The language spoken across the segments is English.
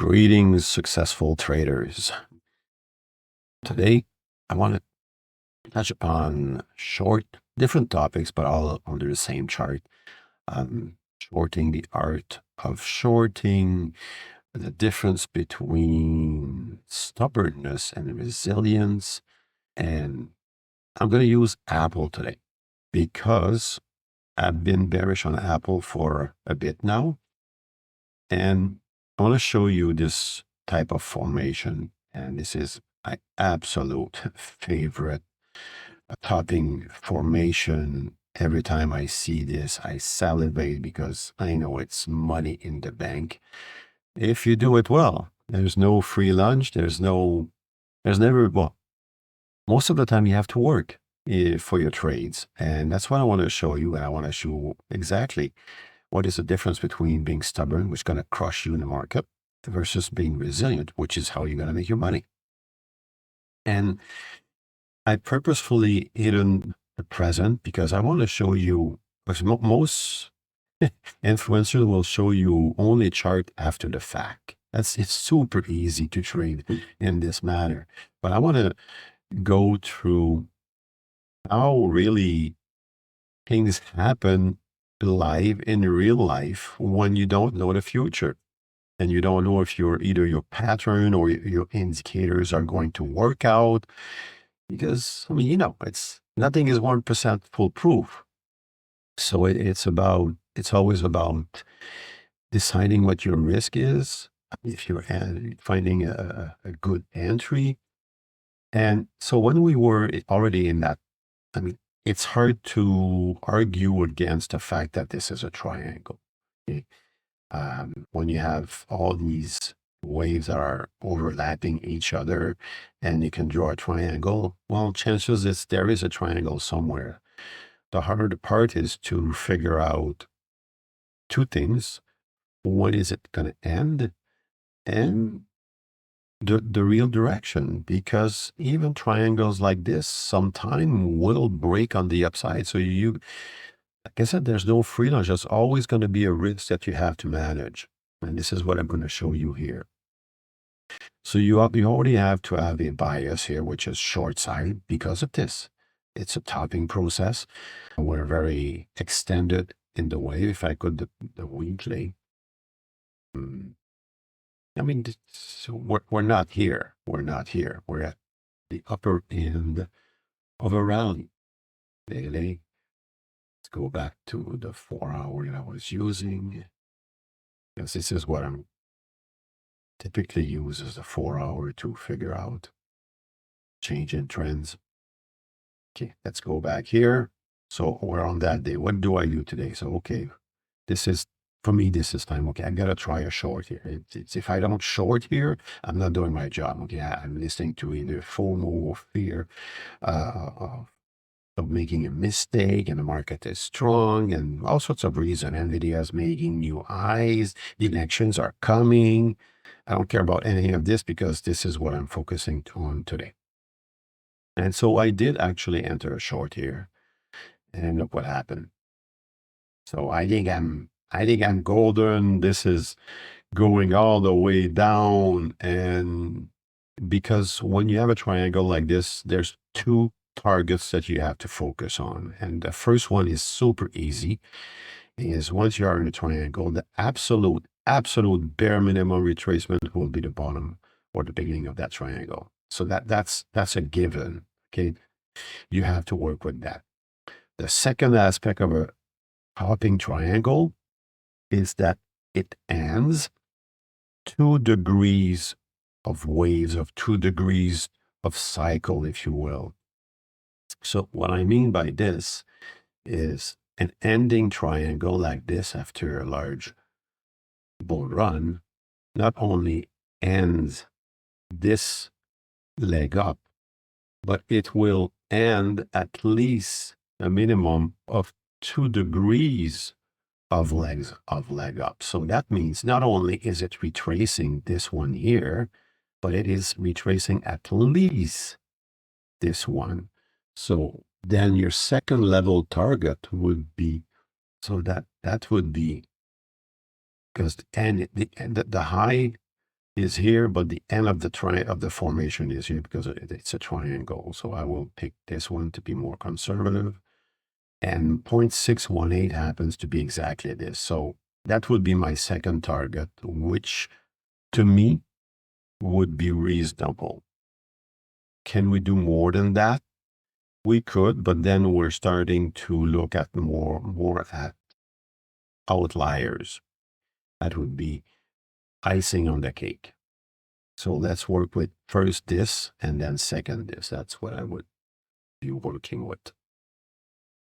Greetings, successful traders. Today, I want to touch upon different topics, but all under the same chart. Shorting, the art of shorting, the difference between stubbornness and resilience. And I'm going to use Apple today because I've been bearish on Apple for a bit now. And I want to show you this type of formation. And this is my absolute favorite topping formation. Every time I see this, I salivate because I know it's money in the bank. If you do it well, there's no free lunch. There's never, well, most of the time you have to work for your trades. And that's what I want to show you. And I want to show exactly what is the difference between being stubborn, which is going to crush you in the market, versus being resilient, which is how you're going to make your money. And I purposefully hidden the present because I want to show you, because most influencers will show you only chart after the fact. It's super easy to trade in this manner. But I want to go through how really things happen live in real life when you don't know the future and you don't know if either your pattern or your indicators are going to work out, because I mean, it's nothing is 1% foolproof. So it's always about deciding what your risk is, if you're finding a good entry. And so when we were already in that, I mean, it's hard to argue against the fact that this is a triangle. Okay? When you have all these waves that are overlapping each other and you can draw a triangle, well, chances is there is a triangle somewhere. The harder part is to figure out two things. When is it going to end? And the real direction, because even triangles like this sometime will break on the upside. So like I said, there's no free lunch. There's always going to be a risk that you have to manage. And this is what I'm going to show you here. So you already have to have a bias here, which is short side because of this. It's a topping process. We're very extended in the wave. If I could, the weekly. I mean, so we're not here. We're not here. We're at the upper end of a rally. Let's go back to the 4 hour that I was using, because this is what I'm typically use as a 4 hour to figure out change in trends. Okay, let's go back here. So we're on that day. What do I do today? So, okay, for me, this is time. Okay, I got to try a short here. If I don't short here, I'm not doing my job. Okay, I'm listening to either FOMO or fear of making a mistake, and the market is strong, and all sorts of reasons. NVIDIA is making new highs. The elections are coming. I don't care about any of this because this is what I'm focusing on today. And so I did actually enter a short here, and look what happened. So I think I'm golden. This is going all the way down. And because when you have a triangle like this, there's two targets that you have to focus on. And the first one is super easy, is once you are in a triangle, the absolute bare minimum retracement will be the bottom or the beginning of that triangle. So that's a given. Okay. You have to work with that. The second aspect of a topping triangle is that it ends 2 degrees of waves, of 2 degrees of cycle, if you will. So what I mean by this is an ending triangle like this after a large bull run not only ends this leg up, but it will end at least a minimum of 2 degrees of leg up. So that means not only is it retracing this one here, but it is retracing at least this one. So then your second level target would be, so that would be, because the high is here, but the end of the formation is here because it's a triangle. So I will pick this one to be more conservative. And 0.618 happens to be exactly this. So that would be my second target, which to me would be reasonable. Can we do more than that? We could, but then we're starting to look at more at outliers. That would be icing on the cake. So let's work with first this and then second this. That's what I would be working with.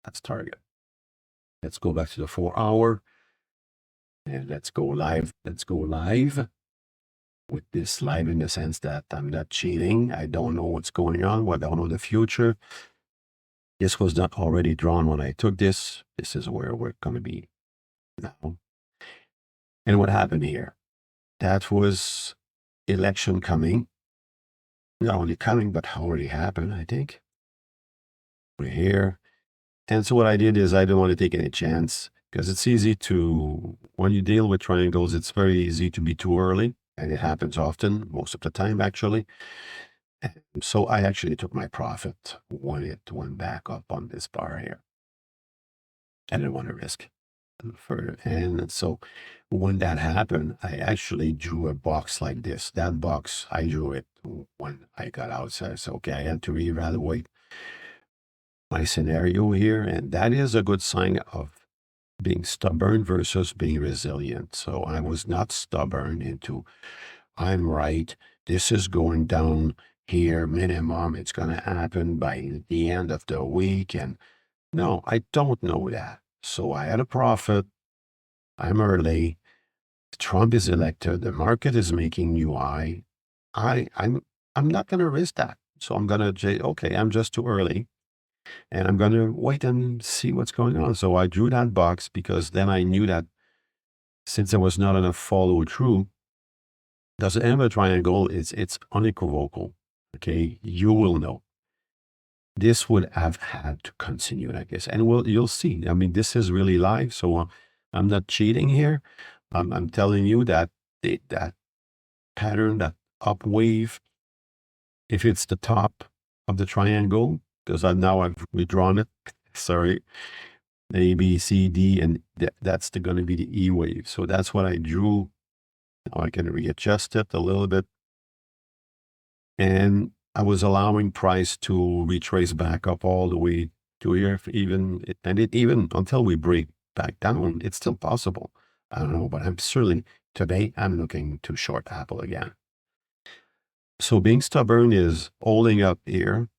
That's target. Let's go back to the 4 hour and let's go live. Let's go live with this live in the sense that I'm not cheating. I don't know what's going on. I don't know the future. This was not already drawn when I took this. This is where we're going to be now. And what happened here? That was election coming. Not only coming, but already happened, I think. We're here. And so what I did is I didn't want to take any chance because it's easy to, when you deal with triangles, it's very easy to be too early. And it happens often, most of the time, actually. And so I actually took my profit when it went back up on this bar here. I didn't want to risk further. And so when that happened, I actually drew a box like this. That box, I drew it when I got out. So I said, okay, I had to reevaluate my scenario here. And that is a good sign of being stubborn versus being resilient. So I was not stubborn into, I'm right, this is going down here, minimum, it's going to happen by the end of the week. And no, I don't know that. So I had a profit. I'm early. Trump is elected. The market is making new high. I'm not going to risk that. So I'm going to say, okay, I'm just too early. And I'm going to wait and see what's going on. So I drew that box because then I knew that since there was not enough follow through, does the end of a triangle, it's unequivocal. Okay, you will know. This would have had to continue, I guess. And you'll see. I mean, this is really live, so I'm not cheating here. I'm telling you that that pattern, that up wave, if it's the top of the triangle, because I've redrawn it, sorry, A, B, C, D, and that's going to be the E wave. So that's what I drew. Now I can readjust it a little bit. And I was allowing price to retrace back up all the way to here, even until we break back down, it's still possible. I don't know, but I'm certainly today I'm looking to short Apple again. So being stubborn is holding up here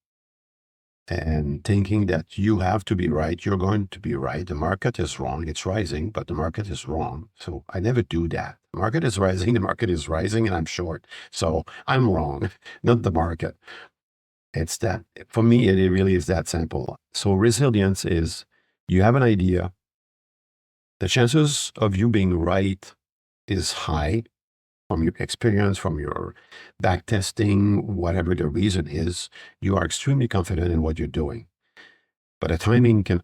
and thinking that you have to be right. You're going to be right. The market is wrong. It's rising, but the market is wrong. So I never do that. The market is rising. The market is rising, and I'm short. So I'm wrong, not the market. It's that, for me, it really is that simple. So resilience is you have an idea. The chances of you being right is high from your experience, from your back testing, whatever the reason is. You are extremely confident in what you're doing. But the timing can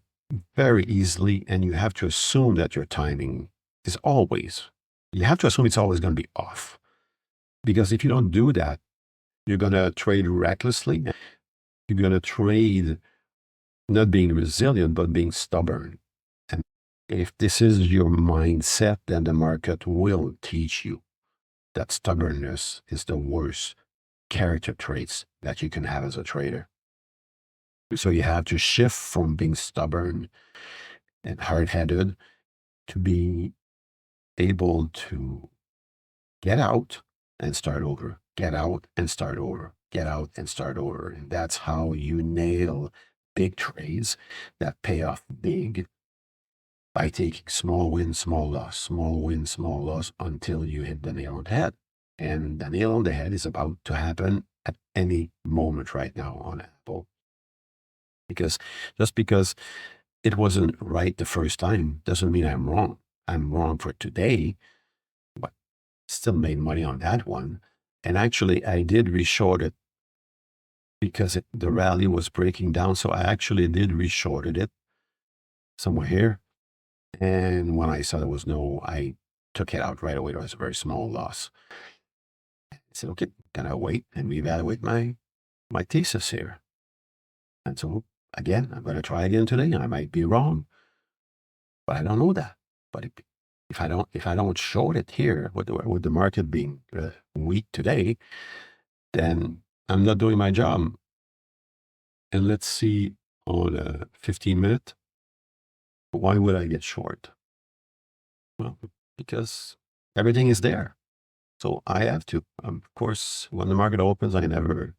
very easily, and you have to assume that your timing is always, you have to assume it's always going to be off. Because if you don't do that, you're going to trade recklessly. You're going to trade not being resilient, but being stubborn. And if this is your mindset, then the market will teach you that stubbornness is the worst character traits that you can have as a trader. So you have to shift from being stubborn and hard-headed to be able to get out and start over, get out and start over, get out and start over. And that's how you nail big trades that pay off big by taking small win, small loss, small win, small loss until you hit the nail on the head. And the nail on the head is about to happen at any moment right now on Apple. Because just because it wasn't right the first time doesn't mean I'm wrong. I'm wrong for today, but still made money on that one. And actually, I did reshort it because the rally was breaking down. So I actually did reshorted it somewhere here. And when I saw there was I took it out right away. It was a very small loss. said, okay, can I wait and reevaluate my thesis here? And so again, I'm going to try again today. I might be wrong, but I don't know that. But if I don't short it here with the market being weak today, then I'm not doing my job. And let's see on a 15-minute, why would I get short? Well, because everything is there. So I have to. Of course, when the market opens, I never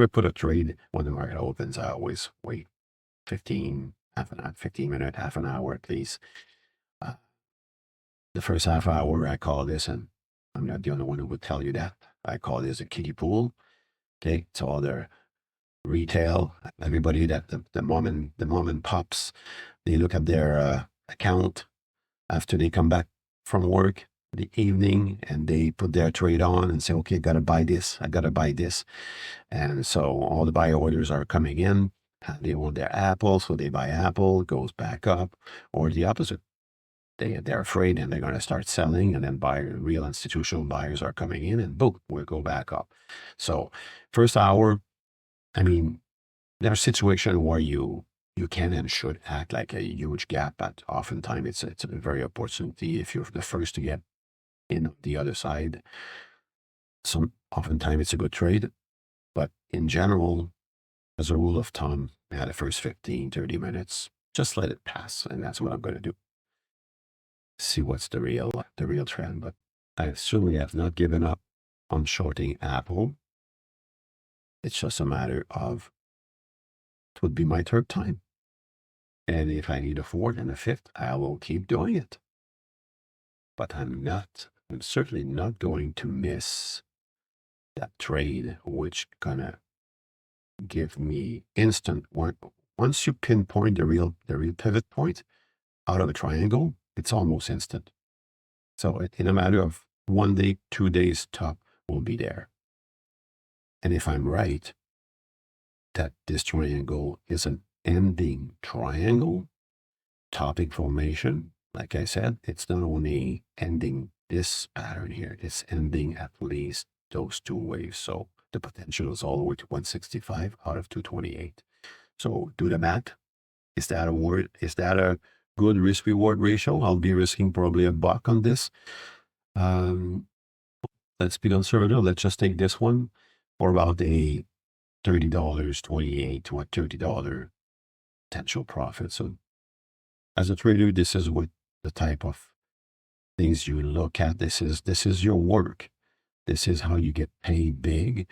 put a trade when the market opens. I always wait 15 minute, half an hour at least. The first half hour, I call this, and I'm not the only one who would tell you that. I call this a kiddie pool. Okay, it's all their retail, everybody that the moment pops, they look at their account after they come back from work the evening, and they put their trade on and say, okay, gotta buy this, I gotta buy this. And so all the buy orders are coming in. They want their Apple, so they buy Apple, it goes back up, or the opposite. They're afraid and they're going to start selling, and then real institutional buyers are coming in, and boom, we'll go back up. So first hour, I mean, there are situations where you can and should act like a huge gap, but oftentimes it's a very opportunity if you're the first to get in on the other side. Oftentimes it's a good trade, but in general, as a rule of thumb, the first 15, 30 minutes, just let it pass, and that's what I'm going to do. See what's the real trend. But I certainly have not given up on shorting Apple. It's just a matter of, it would be my third time. And if I need a fourth and a fifth, I will keep doing it. But I'm certainly not going to miss that trade, which gonna give me instant one. Once you pinpoint the real pivot point out of a triangle, it's almost instant. So in a matter of 1 day, 2 days top, will be there. And if I'm right that this triangle is an ending triangle, topic formation, like I said, it's not only ending this pattern here, it's ending at least those two waves. So the potential is all the way to 165 out of 228. So do the math. Is that a good risk reward ratio? I'll be risking probably $1 on this. Let's be conservative. Let's just take this one for about a $30, 28 to a $30 potential profit. So as a trader, this is what the type of things you look at. This is your work. This is how you get paid big.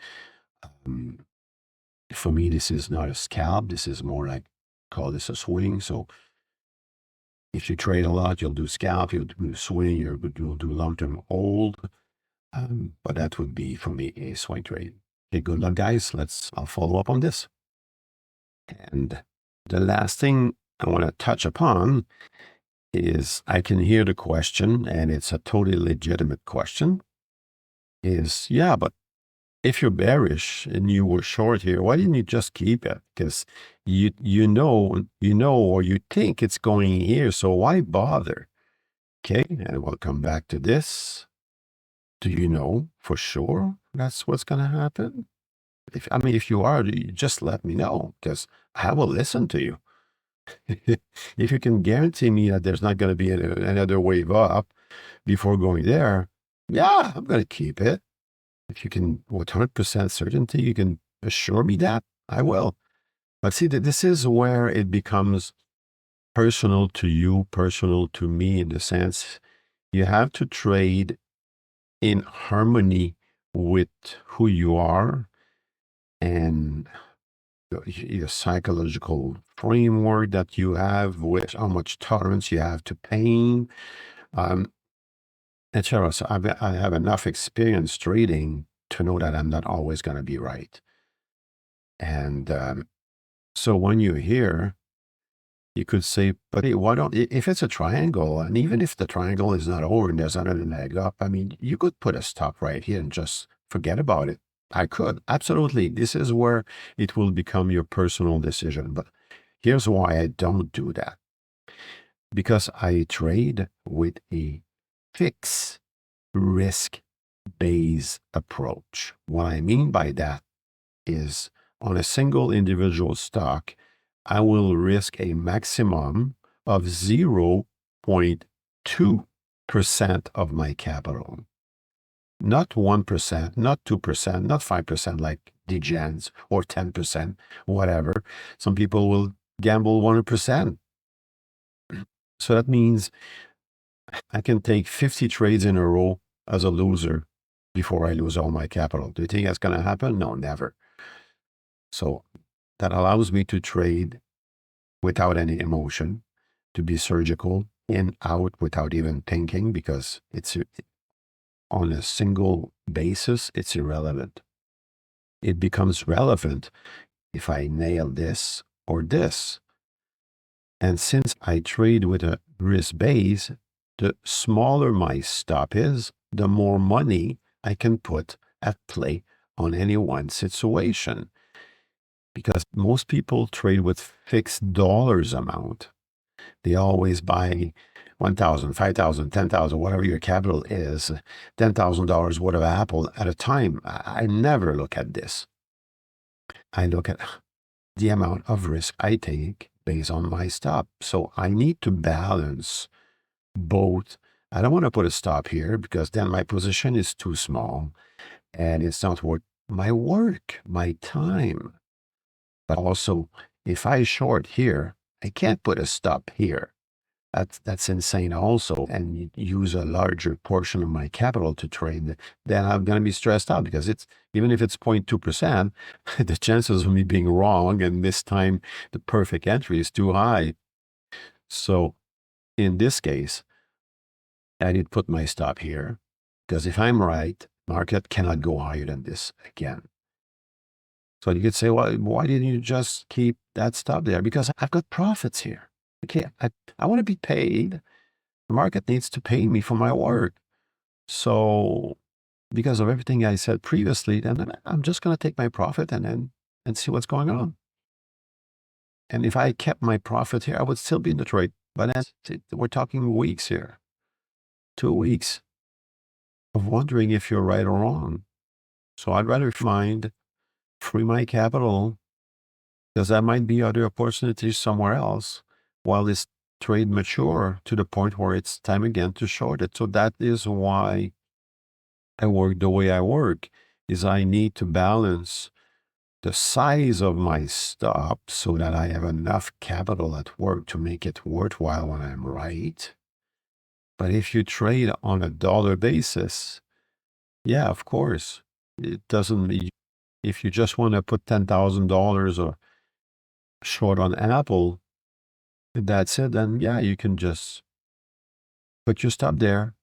For me, this is not a scalp. This is more like, call this a swing. So if you trade a lot, you'll do scalp, you'll do swing, you'll do long-term hold. But that would be, for me, a swing trade. Okay, good luck, guys. I'll follow up on this. And the last thing I want to touch upon is, I can hear the question, and it's a totally legitimate question, is, yeah, but if you're bearish and you were short here, why didn't you just keep it? Because you know, or you think it's going here, so why bother? Okay, and we'll come back to this. Do you know for sure that's what's going to happen? If you are, you just let me know, because I will listen to you. If you can guarantee me that there's not going to be another wave up before going there, yeah, I'm going to keep it. If you can, with 100% certainty, you can assure me that, I will. But see, this is where it becomes personal to you, personal to me, in the sense you have to trade in harmony with who you are and the psychological framework that you have, with how much tolerance you have to pain, etc. So I have enough experience trading to know that I'm not always going to be right. And so when you're here, you could say, but hey, why don't, if it's a triangle, and even if the triangle is not over and there's another leg up, you could put a stop right here and just forget about it. I could, absolutely. This is where it will become your personal decision. But here's why I don't do that. Because I trade with a fixed risk risk-based approach. What I mean by that is on a single individual stock, I will risk a maximum of 0.2% of my capital. Not 1%, not 2%, not 5% like Degens, or 10%, whatever. Some people will gamble 100%. So that means I can take 50 trades in a row as a loser before I lose all my capital. Do you think that's going to happen? No, never. So that allows me to trade without any emotion, to be surgical, in, out, without even thinking, because it's on a single basis, it's irrelevant. It becomes relevant if I nail this or this. And since I trade with a risk base, the smaller my stop is, the more money I can put at play on any one situation. Because most people trade with fixed dollars amount. They always buy 1,000, 5,000, 10,000, whatever your capital is, $10,000 worth of Apple at a time. I never look at this. I look at the amount of risk I take based on my stop. So I need to balance both. I don't want to put a stop here because then my position is too small and it's not worth my work, my time. But also, if I short here, I can't put a stop here. That's insane also, and use a larger portion of my capital to trade, then I'm going to be stressed out because it's, even if it's 0.2%, the chances of me being wrong and this time the perfect entry is too high. So in this case, I need to put my stop here because if I'm right, market cannot go higher than this again. So you could say, well, why didn't you just keep that stop there? Because I've got profits here. Okay, I want to be paid. The market needs to pay me for my work. So because of everything I said previously, then I'm just going to take my profit and see what's going on. And if I kept my profit here, I would still be in the trade. But we're talking weeks here, 2 weeks of wondering if you're right or wrong. So I'd rather free my capital, because there might be other opportunities somewhere else while this trade mature to the point where it's time again to short it. So that is why I work the way I work, is I need to balance the size of my stop so that I have enough capital at work to make it worthwhile when I'm right. But if you trade on a dollar basis, yeah, of course, it doesn't, if you just want to put $10,000 or short on Apple, that's it, then yeah, you can just put your stop there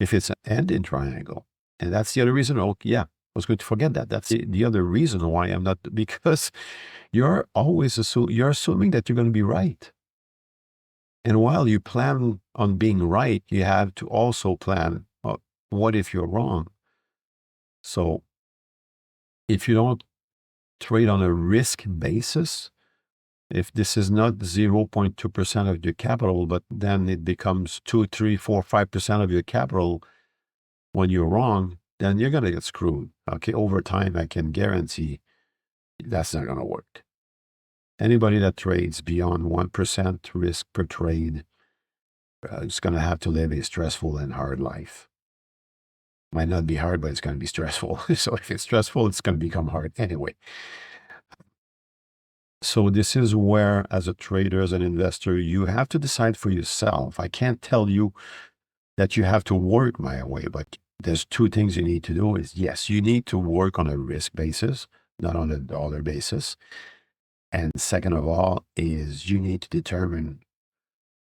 if it's an ending triangle. And that's the other reason. Oh, yeah, I was going to forget that. That's the other reason why I'm not, because you're always you're assuming that you're going to be right. And while you plan on being right, you have to also plan, what if you're wrong? So if you don't trade on a risk basis, if this is not 0.2% of your capital, but then it becomes 2, 3, 4, 5% of your capital when you're wrong, then you're going to get screwed. Okay, over time, I can guarantee that's not going to work. Anybody that trades beyond 1% risk per trade is going to have to live a stressful and hard life. Might not be hard, but it's going to be stressful. So if it's stressful, it's going to become hard anyway. So this is where, as a trader, as an investor, you have to decide for yourself. I can't tell you that you have to work my way, but there's 2 things you need to do. Is, yes, you need to work on a risk basis, not on a dollar basis. And second of all is you need to determine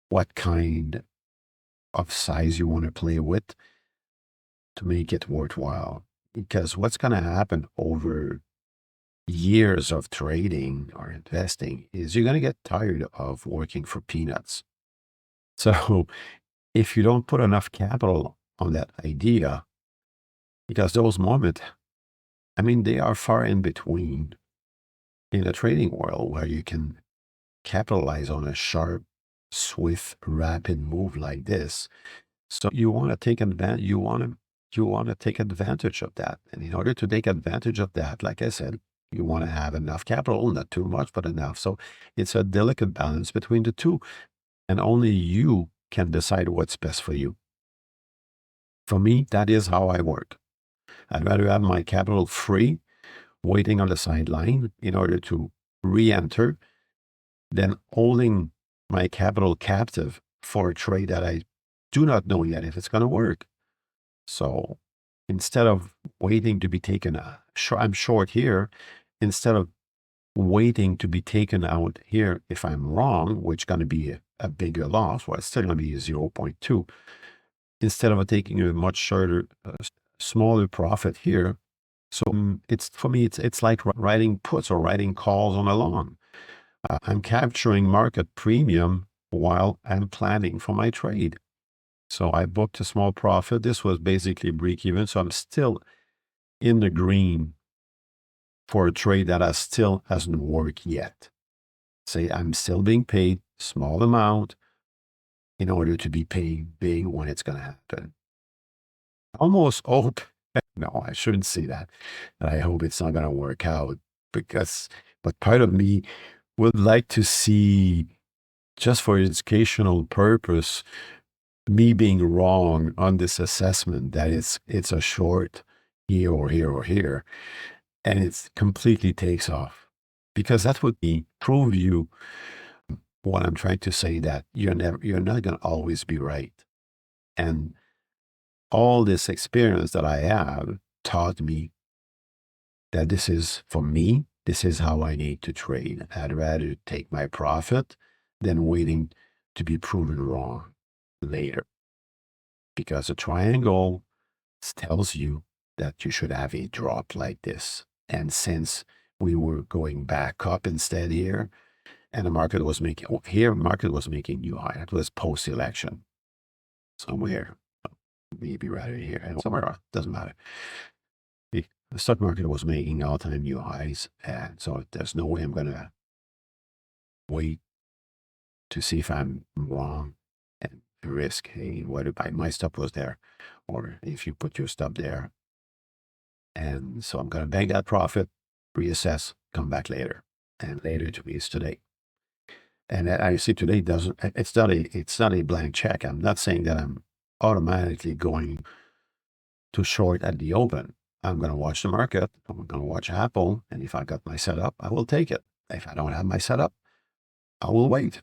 what kind of size you want to play with to make it worthwhile. Because what's going to happen over years of trading or investing is you're going to get tired of working for peanuts. So if you don't put enough capital on that idea, because those moments, I mean, they are far in between in the trading world where you can capitalize on a sharp, swift, rapid move like this. So you want to take advantage, you want to you want to take advantage of that. And in order to take advantage of that, like I said, you want to have enough capital, not too much, but enough. So it's a delicate balance between the two. And only you can decide what's best for you. For me, that is how I work. I'd rather have my capital free, waiting on the sideline in order to re-enter than holding my capital captive for a trade that I do not know yet if it's going to work. So instead of waiting to be taken, I'm short here, instead of waiting to be taken out here if I'm wrong, which is going to be a bigger loss, well, it's still going to be 0.2. Instead of taking a much shorter, smaller profit here. So it's, for me, it's like writing puts or writing calls on a lawn. I'm capturing market premium while I'm planning for my trade. So I booked a small profit. This was basically break even. So I'm still in the green for a trade that still hasn't worked yet. Say I'm still being paid small amount in order to be paid big when it's going to happen. Almost hope, no, I shouldn't say that. I hope it's not going to work out but part of me would like to see, just for educational purpose, me being wrong on this assessment that it's a short here or here or here, and it completely takes off, because that would prove you what I'm trying to say, that you're not going to always be right. And all this experience that I have taught me that this is, for me, this is how I need to trade. I'd rather take my profit than waiting to be proven wrong later. Because a triangle tells you that you should have a drop like this. And since we were going back up instead here, and the market was making, market was making new high. It was post-election. Somewhere, maybe right here, and somewhere else, doesn't matter. The stock market was making all-time new highs, and so there's no way I'm going to wait to see if I'm wrong and risk, hey, whether my stop was there, or if you put your stop there. And so I'm going to bank that profit, reassess, come back later. And later to me is today. And I see today it's not a blank check. I'm not saying that I'm automatically going to short at the open. I'm going to watch the market. I'm going to watch Apple. And if I got my setup, I will take it. If I don't have my setup, I will wait.